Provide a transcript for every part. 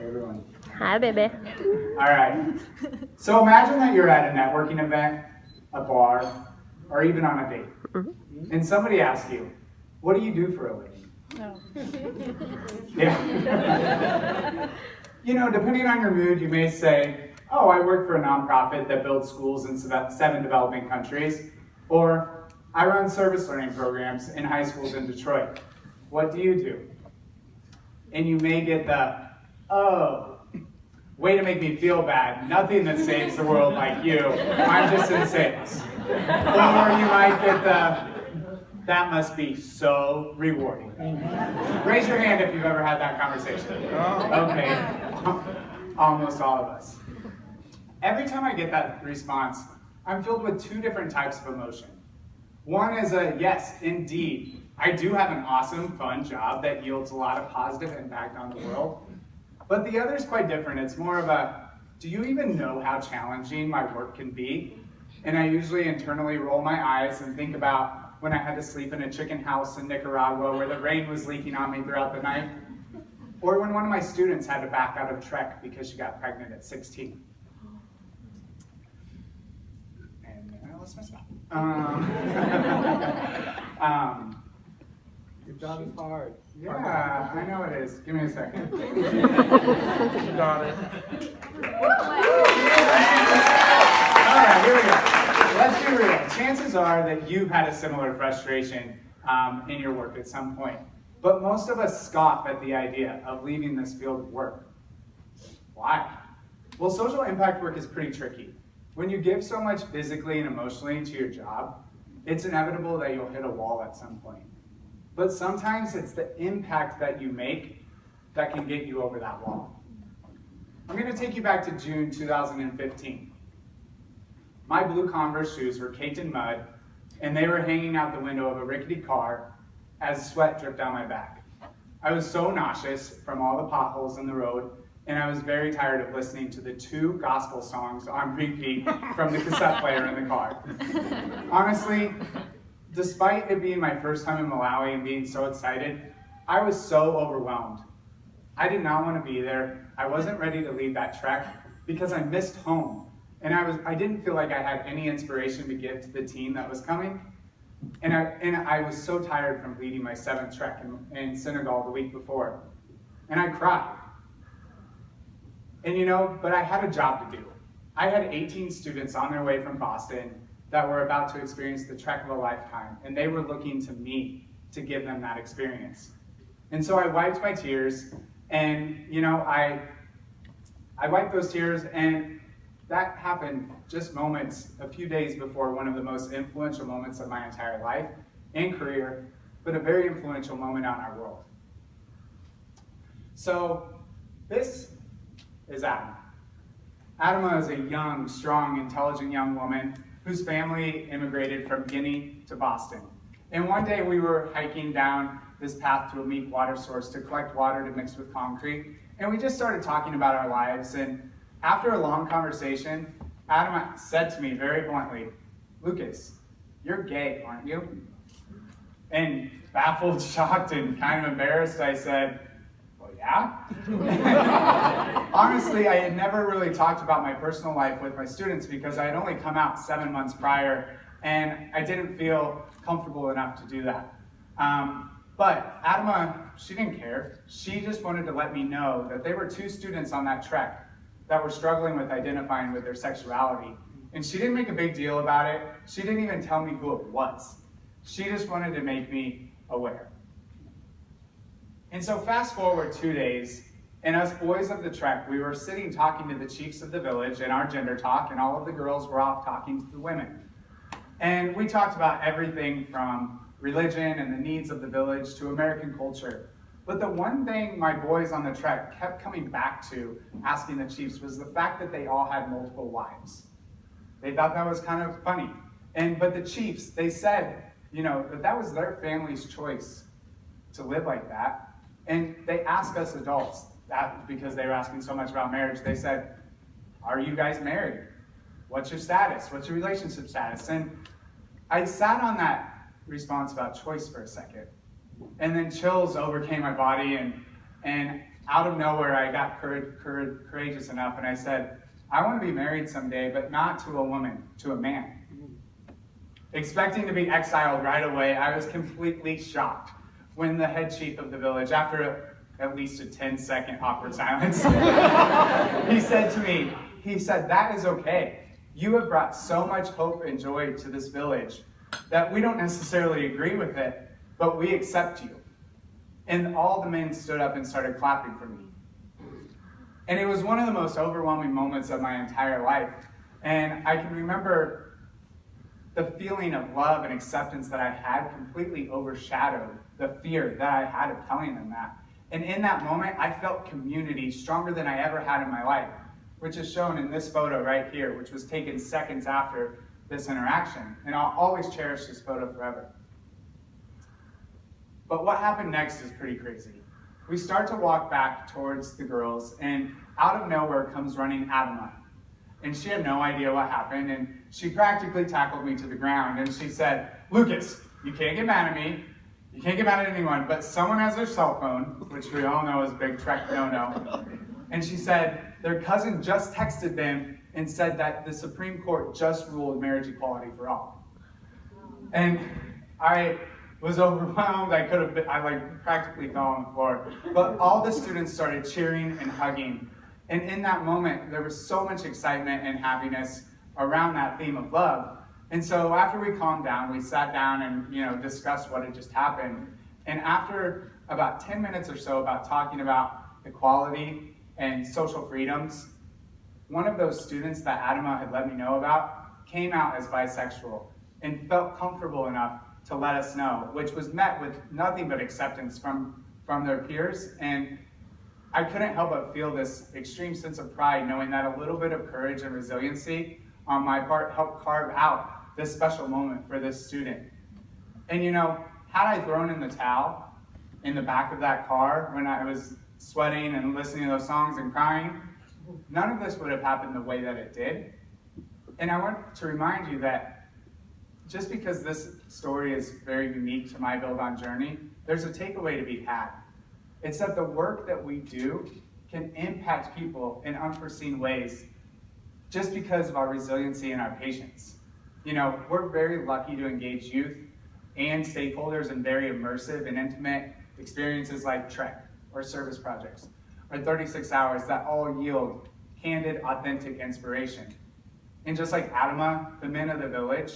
Everyone. Hi, baby. All right. So imagine that you're at a networking event, a bar, or even on a date. And somebody asks you, what do you do for a living? No. Yeah. Depending on your mood, you may say, oh, I work for a nonprofit that builds schools in 7 developing countries. Or I run service learning programs in high schools in Detroit. What do you do? And you may get the, oh, way to make me feel bad. Nothing that saves the world like you. I'm just in sales. Or you might get the, that must be so rewarding. Raise your hand if you've ever had that conversation. Okay, almost all of us. Every time I get that response, I'm filled with 2 different types of emotion. One is a, yes, indeed, I do have an awesome, fun job that yields a lot of positive impact on the world. But the other is quite different. It's more of a, do you even know how challenging my work can be? And I usually internally roll my eyes and think about when I had to sleep in a chicken house in Nicaragua where the rain was leaking on me throughout the night. Or when one of my students had to back out of Trek because she got pregnant at 16. And I lost my spot. Your job is hard. Yeah, I know it is. Give me a second. You got it. All right, here we go. Let's be real. Chances are that you've had a similar frustration in your work at some point. But most of us scoff at the idea of leaving this field of work. Why? Well, social impact work is pretty tricky. When you give so much physically and emotionally to your job, it's inevitable that you'll hit a wall at some point. But sometimes it's the impact that you make that can get you over that wall. I'm going to take you back to June 2015. My blue Converse shoes were caked in mud, and they were hanging out the window of a rickety car as sweat dripped down my back. I was so nauseous from all the potholes in the road, and I was very tired of listening to the 2 gospel songs on repeat from the cassette player in the car. Honestly, despite it being my first time in Malawi and being so excited, I was so overwhelmed. I did not want to be there. I wasn't ready to lead that trek because I missed home. And I didn't feel like I had any inspiration to give to the team that was coming. And I was so tired from leading my 7th trek in Senegal the week before. And I cried. And but I had a job to do. I had 18 students on their way from Boston that were about to experience the trek of a lifetime, and they were looking to me to give them that experience. And so I wiped my tears, and I wiped those tears, and that happened just a few days before one of the most influential moments of my entire life and career, but a very influential moment on our world. So this is Adama. Adama is a young, strong, intelligent young woman whose family immigrated from Guinea to Boston. And one day we were hiking down this path to a meek water source to collect water to mix with concrete. And we just started talking about our lives. And after a long conversation, Adama said to me very bluntly, "Lucas, you're gay, aren't you?" And baffled, shocked, and kind of embarrassed, I said, "Well, yeah." Honestly, I had never really talked about my personal life with my students because I had only come out 7 months prior, and I didn't feel comfortable enough to do that. But Adama, she didn't care. She just wanted to let me know that there were 2 students on that trek that were struggling with identifying with their sexuality. And she didn't make a big deal about it. She didn't even tell me who it was. She just wanted to make me aware. And so fast forward 2 days, and us boys of the trek, we were sitting talking to the chiefs of the village in our gender talk, and all of the girls were off talking to the women. And we talked about everything from religion and the needs of the village to American culture. But the one thing my boys on the trek kept coming back to asking the chiefs was the fact that they all had multiple wives. They thought that was kind of funny. But the chiefs, they said, that was their family's choice to live like that. And they asked us adults, that because they were asking so much about marriage, they said, "Are you guys married? What's your status? What's your relationship status?" And I sat on that response about choice for a second. And then chills overcame my body, and out of nowhere, I got courageous enough, and I said, I want to be married someday, but not to a woman, to a man. Expecting to be exiled right away, I was completely shocked when the head chief of the village, after at least a 10-second awkward silence, he said to me, he said, that is okay. You have brought so much hope and joy to this village that we don't necessarily agree with it, but we accept you. And all the men stood up and started clapping for me. And it was one of the most overwhelming moments of my entire life. And I can remember the feeling of love and acceptance that I had completely overshadowed the fear that I had of telling them that. And in that moment, I felt community stronger than I ever had in my life, which is shown in this photo right here, which was taken seconds after this interaction. And I'll always cherish this photo forever. But what happened next is pretty crazy. We start to walk back towards the girls, and out of nowhere comes running Adama. And she had no idea what happened, and she practically tackled me to the ground, and she said, Lucas, you can't get mad at me, you can't get mad at anyone, but someone has their cell phone, which we all know is a big Trek no-no. And she said, their cousin just texted them and said that the Supreme Court just ruled marriage equality for all. And I was overwhelmed. I practically fell on the floor. But all the students started cheering and hugging. And in that moment, there was so much excitement and happiness around that theme of love. And so after we calmed down, we sat down and discussed what had just happened. And after about 10 minutes or so about talking about equality and social freedoms, one of those students that Adama had let me know about came out as bisexual and felt comfortable enough to let us know, which was met with nothing but acceptance from their peers. And I couldn't help but feel this extreme sense of pride knowing that a little bit of courage and resiliency on my part helped carve out this special moment for this student. And had I thrown in the towel in the back of that car when I was sweating and listening to those songs and crying, none of this would have happened the way that it did. And I want to remind you that just because this story is very unique to my Build On journey, there's a takeaway to be had. It's that the work that we do can impact people in unforeseen ways just because of our resiliency and our patience. We're very lucky to engage youth and stakeholders in very immersive and intimate experiences like Trek or service projects or 36 hours that all yield candid, authentic inspiration. And just like Adama, the men of the village,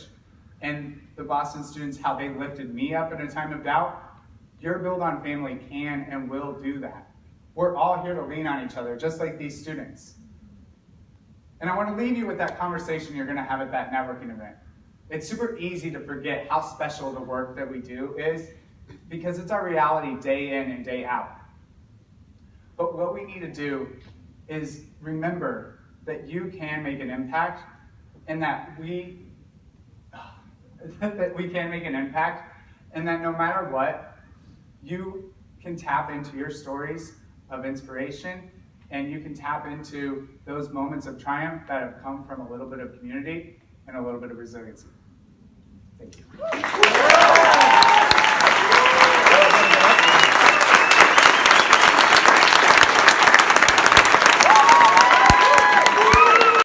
and the Boston students, how they lifted me up in a time of doubt, your Build On family can and will do that. We're all here to lean on each other, just like these students. And I want to leave you with that conversation you're going to have at that networking event. It's super easy to forget how special the work that we do is because it's our reality day in and day out. But what we need to do is remember that you can make an impact and that we can make an impact and that no matter what, you can tap into your stories of inspiration and you can tap into those moments of triumph that have come from a little bit of community and a little bit of resiliency. Thank you.